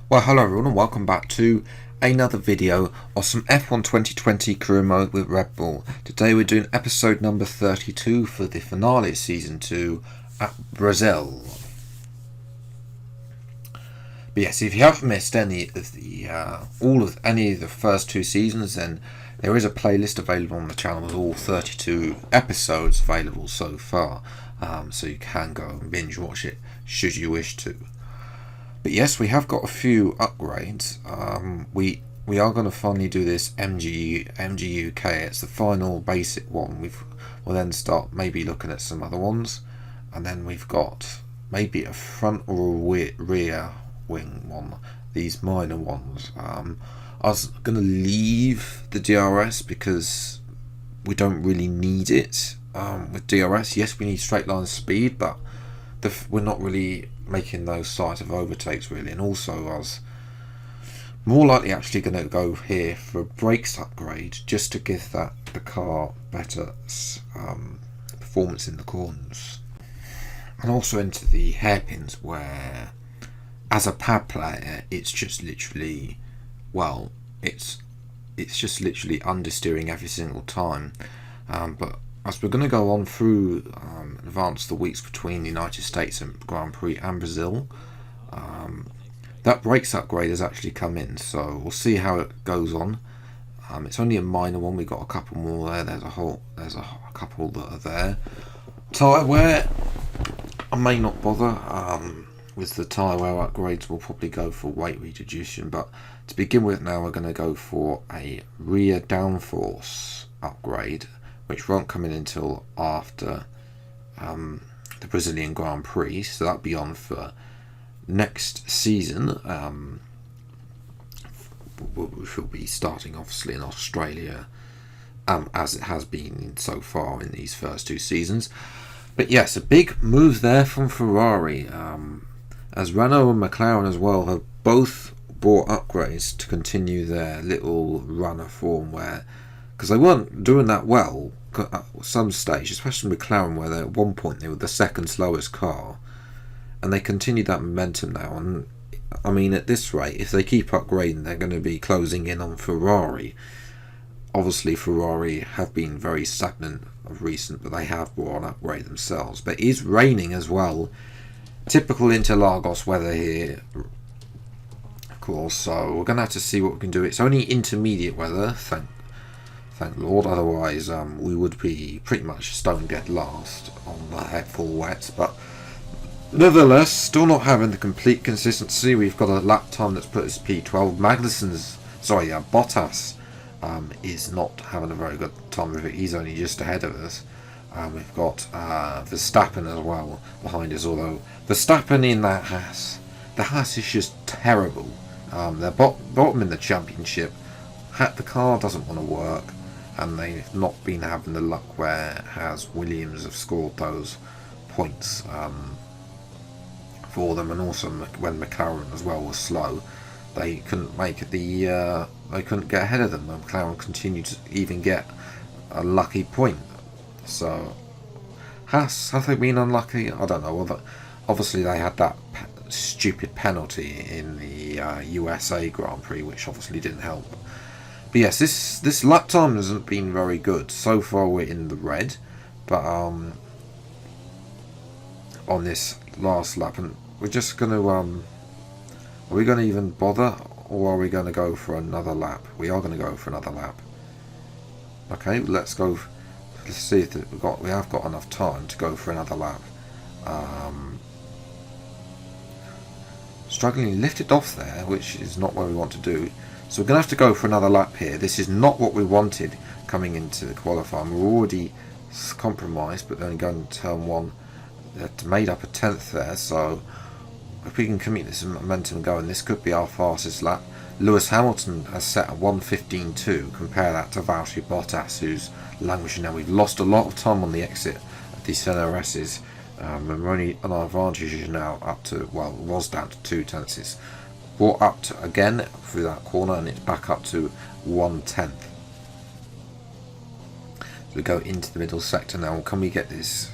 Well, hello everyone and welcome back to another video of some F1 2020 career mode with Red Bull. Today we're doing episode number 32 for the finale of season 2 at Brazil. But yes, if you haven't missed any of the any of the first two seasons, then there is a playlist available on the channel with all 32 episodes available so far, so you can go and binge watch it should you wish to. But yes, we have got a few upgrades. We are going to finally do this MG UK. It's the final basic one. We'll then start maybe looking at some other ones, and then we've got maybe a front or a rear wing one. These minor ones. I was going to leave the DRS because we don't really need it. With DRS, yes, we need straight line speed, but we're not really making those size of overtakes really. And also I was more likely actually going to go here for a brakes upgrade just to give the car better performance in the corners, and also into the hairpins, where as a pad player it's just literally, well, it's just literally understeering every single time, but as we're going to go on through advance the weeks between the United States and Grand Prix and Brazil, that brakes upgrade has actually come in, so we'll see how it goes on. It's only a minor one. We've got a couple more there. There's a couple that are there. Tyre wear, I may not bother with the tyre wear upgrades. We'll probably go for weight reduction, but to begin with now we're going to go for a rear downforce upgrade, which won't come in until after the Brazilian Grand Prix, so that'll be on for next season, which will be starting obviously in Australia, as it has been so far in these first two seasons. But yes, a big move there from Ferrari, as Renault and McLaren as well have both bought upgrades to continue their little runner form, where, because they weren't doing that well at some stage, especially McLaren, where at one point they were the second slowest car, and they continued that momentum now. And I mean, at this rate, if they keep upgrading, they're going to be closing in on Ferrari. Obviously Ferrari have been very stagnant of recent, but they have brought an upgrade themselves. But it is raining as well, typical Interlagos weather here, of course, so we're going to have to see what we can do. It's only intermediate weather, thank Lord, otherwise we would be pretty much stone dead last on the head full wet. But nevertheless, still not having the complete consistency. We've got a lap time that's put us P12. Bottas is not having a very good time with it. He's only just ahead of us. We've got Verstappen as well behind us, although Verstappen in that Haas, the Haas is just terrible. They're bottom in the championship. The car doesn't want to work, and they've not been having the luck where Williams have scored those points for them. And also when McLaren as well was slow, they couldn't make it they couldn't get ahead of them, and McLaren continued to even get a lucky point. So have they been unlucky? I don't know. Well, obviously they had that stupid penalty in the USA Grand Prix, which obviously didn't help. But yes, this lap time hasn't been very good. So far we're in the red, but on this last lap, and we're just going to are we going to even bother, or are we going to go for another lap? We are going to go for another lap. Okay, let's go. Let's see if we have got enough time to go for another lap. Struggling lifted off there, which is not what we want to do. So we're going to have to go for another lap here. This is not what we wanted coming into the qualifying. We're already compromised, but then going to turn one, that made up a 10th there. So if we can keep this momentum going, this could be our fastest lap. Lewis Hamilton has set a 1:15.2. Compare that to Valtteri Bottas, who's languishing now. We've lost a lot of time on the exit of these NRSs. And we're only on our advantage now up to, well, it was down to 2 tenths. It's brought up to, again through that corner, and it's back up to 1/10. So we go into the middle sector now. Can we get this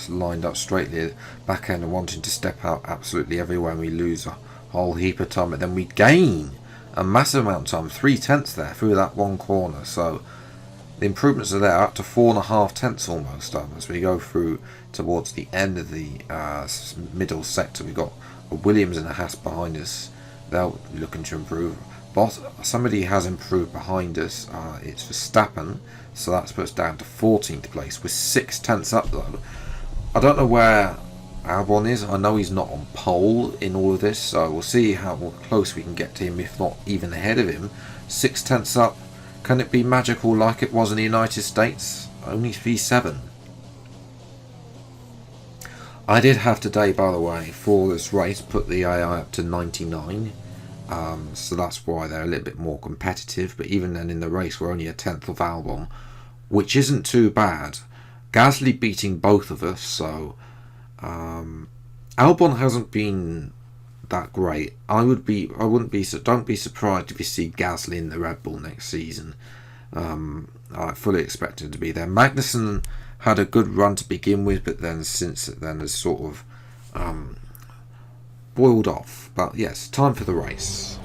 lined up straightly? Back end wanting to step out absolutely everywhere, and we lose whole heap of time, but then we gain a massive amount of time, 3/10 there through that one corner. So the improvements are there, up to 4.5 tenths almost as we go through towards the end of the middle sector. We've got a Williams and a Haas behind us. They're looking to improve. But somebody has improved behind us. It's Verstappen, so that's put us down to 14th place. We're 6/10 up though. I don't know where Albon is. I know he's not on pole in all of this, so we'll see how close we can get to him, if not even ahead of him. 6/10 up. Can it be magical like it was in the United States? Only V7. I did have today, by the way, for this race, put the AI up to 99. So that's why they're a little bit more competitive. But even then in the race, we're only a 10th of Albon, which isn't too bad. Gasly beating both of us, so Albon hasn't been that great. Don't be surprised if you see Gasly in the Red Bull next season. I fully expect him to be there. Magnussen had a good run to begin with, but then since then has sort of boiled off. But yes, time for the race.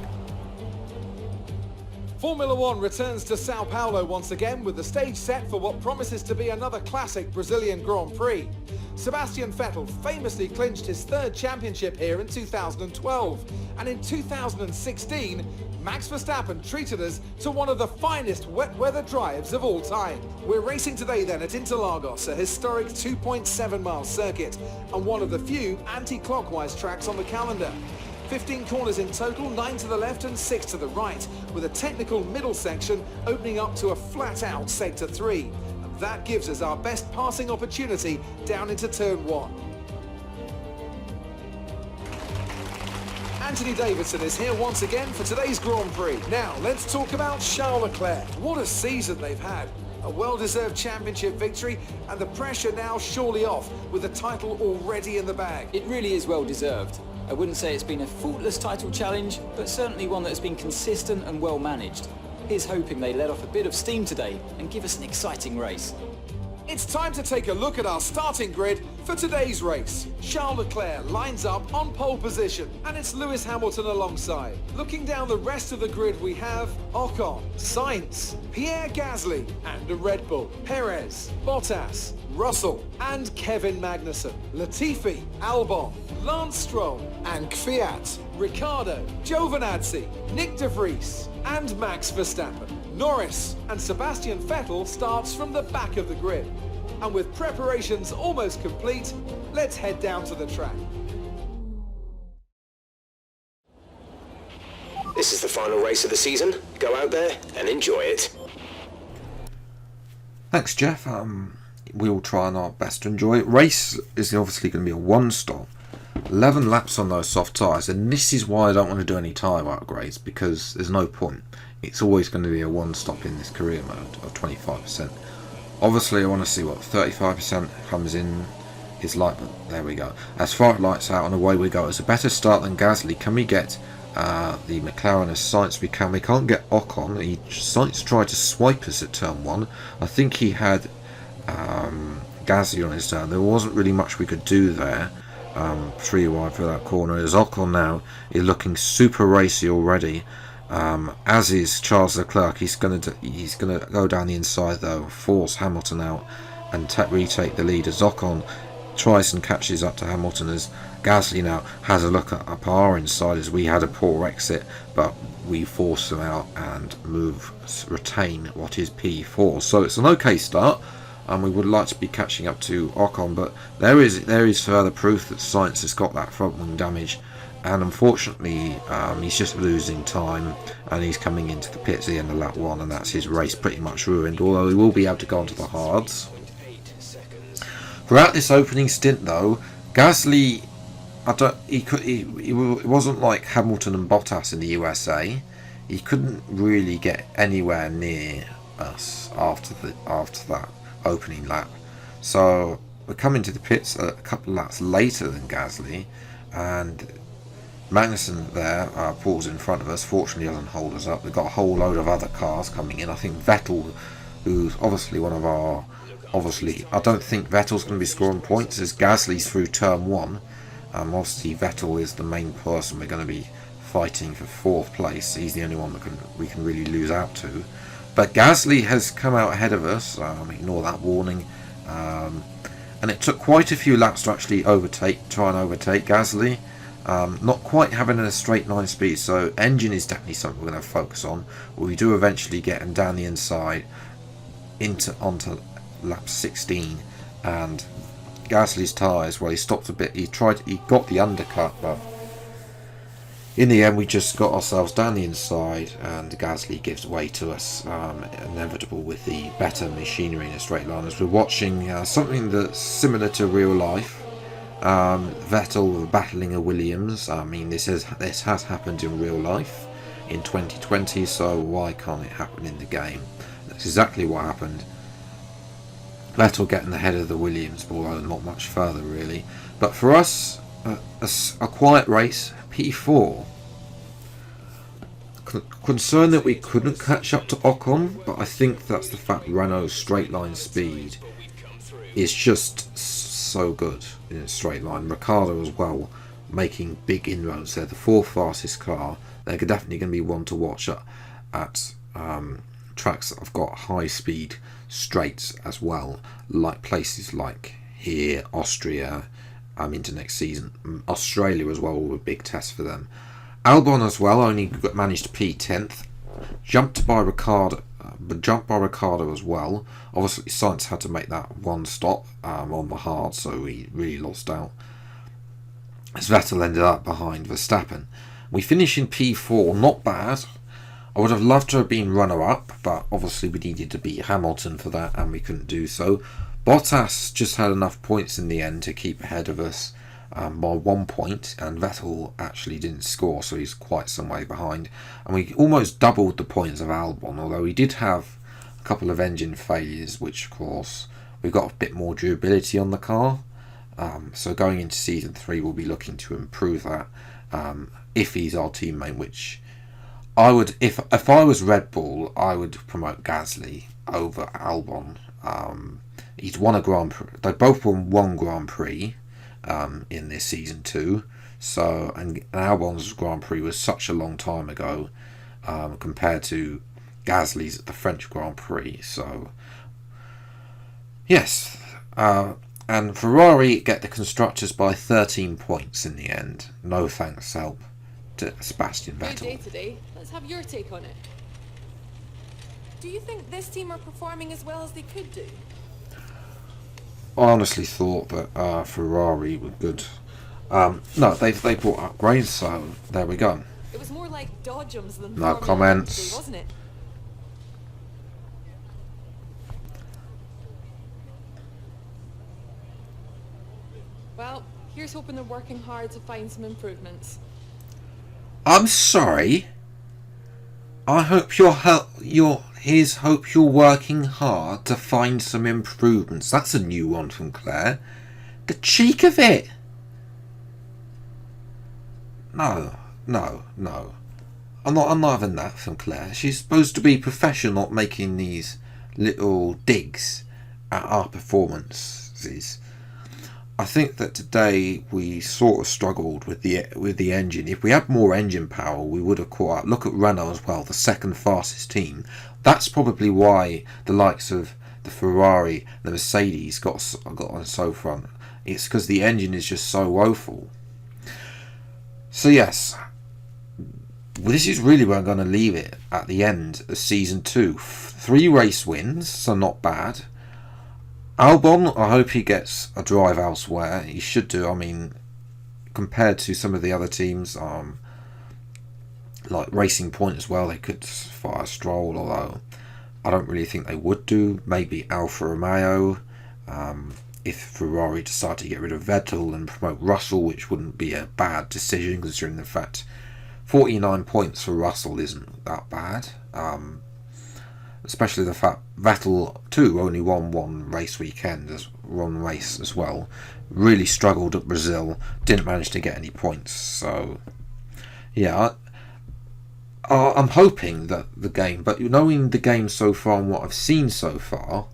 Formula One returns to Sao Paulo once again with the stage set for what promises to be another classic Brazilian Grand Prix. Sebastian Vettel famously clinched his third championship here in 2012, and in 2016 Max Verstappen treated us to one of the finest wet weather drives of all time. We're racing today then at Interlagos, a historic 2.7 mile circuit and one of the few anti-clockwise tracks on the calendar. 15 corners in total, 9 to the left and 6 to the right, with a technical middle section opening up to a flat-out Sector 3. And that gives us our best passing opportunity down into Turn 1. Anthony Davidson is here once again for today's Grand Prix. Now, let's talk about Charles Leclerc. What a season they've had. A well-deserved championship victory, and the pressure now surely off, with the title already in the bag. It really is well-deserved. I wouldn't say it's been a faultless title challenge, but certainly one that has been consistent and well managed. Here's hoping they let off a bit of steam today and give us an exciting race. It's time to take a look at our starting grid for today's race. Charles Leclerc lines up on pole position, and it's Lewis Hamilton alongside. Looking down the rest of the grid, we have Ocon, Sainz, Pierre Gasly, and a Red Bull, Perez, Bottas, Russell, and Kevin Magnussen, Latifi, Albon, Lance Stroll, and Kvyat, Ricciardo, Giovinazzi, Nick de Vries, and Max Verstappen. Norris and Sebastian Vettel starts from the back of the grid. And with preparations almost complete, let's head down to the track. This is the final race of the season. Go out there and enjoy it. Thanks, Jeff. We will try our best to enjoy it. Race is obviously going to be a one-stop. 11 laps on those soft tyres, and this is why I don't want to do any tyre upgrades, because there's no point. It's always going to be a one-stop in this career mode of 25%. Obviously, I want to see what 35% comes in is like, but there we go. As far as lights out, and away we go. It's a better start than Gasly. Can we get the McLaren as Sainz? We can. We can't get Ocon. Sainz tried to swipe us at turn 1. I think he had Gasly on his turn. There wasn't really much we could do there. 3 wide for that corner. As Ocon now is looking super racy already. As is Charles Leclerc. He's gonna go down the inside though, force Hamilton out and retake the lead as Ocon tries and catches up to Hamilton, as Gasly now has a look up our inside, as we had a poor exit, but we force them out and retain what is P4. So it's an okay start, and we would like to be catching up to Ocon, but there is further proof that Sainz has got that front wing damage. And unfortunately, he's just losing time, and he's coming into the pits at the end of lap 1, and that's his race pretty much ruined, although he will be able to go onto the hards. Throughout this opening stint though, Gasly, it wasn't like Hamilton and Bottas in the USA. He couldn't really get anywhere near us after that opening lap. So we're coming to the pits a couple of laps later than Gasly, and Magnussen there pulls in front of us. Fortunately doesn't hold us up. We've got a whole load of other cars coming in. I think Vettel, who's obviously one of our... I don't think Vettel's going to be scoring points as Gasly's through turn 1. Obviously Vettel is the main person we're going to be fighting for 4th place. He's the only one that we can really lose out to. But Gasly has come out ahead of us. Ignore that warning. And it took quite a few laps to actually try and overtake Gasly. Not quite having a straight line speed, so engine is definitely something we're going to focus on. We do eventually get him down the inside onto lap 16, and Gasly's tyres, well, he stopped a bit. He got the undercut, but in the end we just got ourselves down the inside, and Gasly gives way to us. Inevitable with the better machinery in a straight line, as we're watching something that's similar to real life. Vettel battling a Williams. I mean, this has happened in real life in 2020, so why can't it happen in the game? That's exactly what happened. Vettel getting ahead of the Williams, although not much further really. But for us, a quiet race, P4. Concerned that we couldn't catch up to Ocon, but I think that's the fact Renault's straight line speed is just so good in a straight line. Ricciardo as well, making big inroads there. The 4th fastest car. They're definitely going to be one to watch at tracks that have got high speed straights as well, like places like here, Austria, into next season. Australia as well, a big test for them. Albon as well only managed to P10th, jumped by Ricciardo as well. Obviously Sainz had to make that one stop on the hard, so he really lost out, as Vettel ended up behind Verstappen. We finish in P4, not bad. I would have loved to have been runner-up, but obviously we needed to beat Hamilton for that, and we couldn't do so. Bottas just had enough points in the end to keep ahead of us by 1 point, and Vettel actually didn't score, so he's quite some way behind. And we almost doubled the points of Albon, although he did have a couple of engine failures, which of course we've got a bit more durability on the car. So going into season 3, we'll be looking to improve that if he's our teammate, which I would, if I was Red Bull, I would promote Gasly over Albon. He's won a Grand Prix. They both won one Grand Prix in this season 2. So, and Albon's Grand Prix was such a long time ago compared to Gasly's at the French Grand Prix. So, yes. And Ferrari get the constructors by 13 points in the end. No thanks help to Sebastian Vettel. Good day today. Let's have your take on it. Do you think this team are performing as well as they could do? I honestly thought that Ferrari were good. No, they brought upgrades, so there we go. It was more like dodgems than No Formula comments. Today, wasn't it? Well, here's hoping they're working hard to find some improvements. I'm sorry. I hope hope you're working hard to find some improvements. That's a new one from Claire. The cheek of it. No. I'm not having that from Claire. She's supposed to be professional, not making these little digs at our performances. I think that today we sort of struggled with the engine. If we had more engine power, we would have caught up. Look at Renault as well, the second fastest team. That's probably why the likes of the Ferrari and the Mercedes got on so front. It's because the engine is just so woeful. So yes, this is really where I'm going to leave it at the end of season 2. 3 race wins, so not bad. Albon, I hope he gets a drive elsewhere. He should do. I mean, compared to some of the other teams, like Racing Point as well, they could fire Stroll, although I don't really think they would do. Maybe Alfa Romeo, if Ferrari decide to get rid of Vettel and promote Russell, which wouldn't be a bad decision considering the fact 49 points for Russell isn't that bad. Especially the fact Vettel too only won one race as well. Really struggled at Brazil, didn't manage to get any points. So yeah, I'm hoping that the game, but knowing the game so far and what I've seen so far,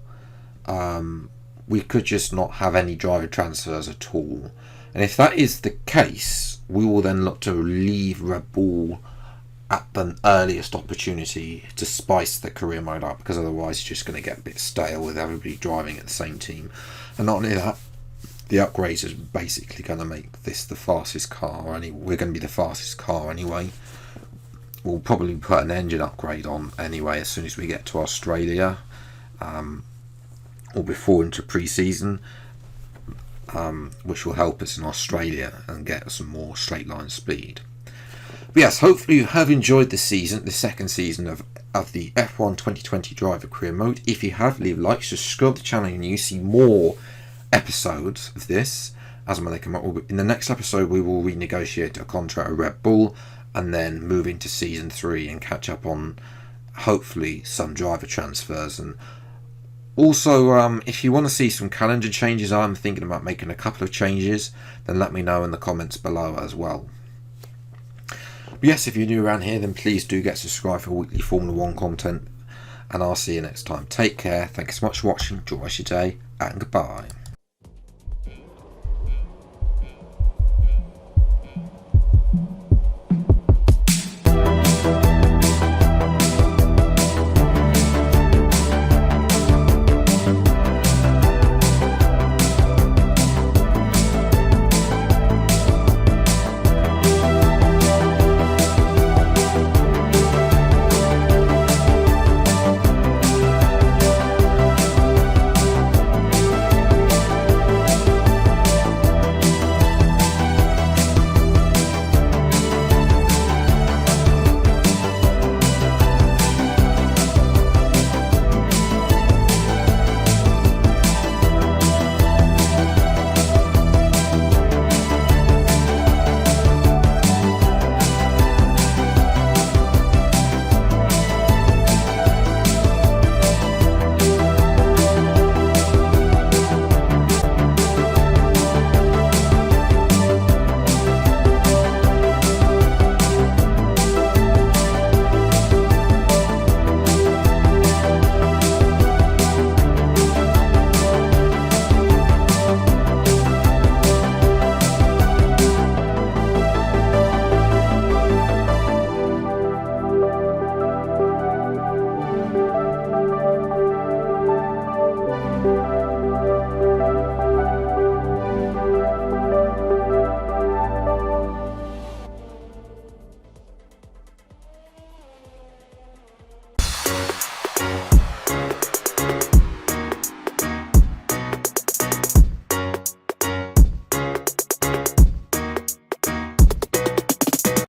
we could just not have any driver transfers at all. And if that is the case, we will then look to leave Red Bull at the earliest opportunity to spice the career mode up, because otherwise it's just going to get a bit stale with everybody driving at the same team. And not only that, the upgrades is basically going to make this the fastest car. We're going to be the fastest car anyway. We'll probably put an engine upgrade on anyway as soon as we get to Australia, or before into pre-season, which will help us in Australia and get some more straight line speed. But yes, hopefully you have enjoyed the season, the second season of the F1 2020 Driver Career Mode. If you have, leave a like, subscribe to the channel, and you see more episodes of this as and when they come up. In the next episode, we will renegotiate a contract with Red Bull and then move into season 3 and catch up on hopefully some driver transfers. And also, if you want to see some calendar changes, I'm thinking about making a couple of changes, then let me know in the comments below as well. But yes, if you're new around here, then please do get subscribed for weekly Formula 1 content, and I'll see you next time. Take care, thank you so much for watching, enjoy your day, and goodbye.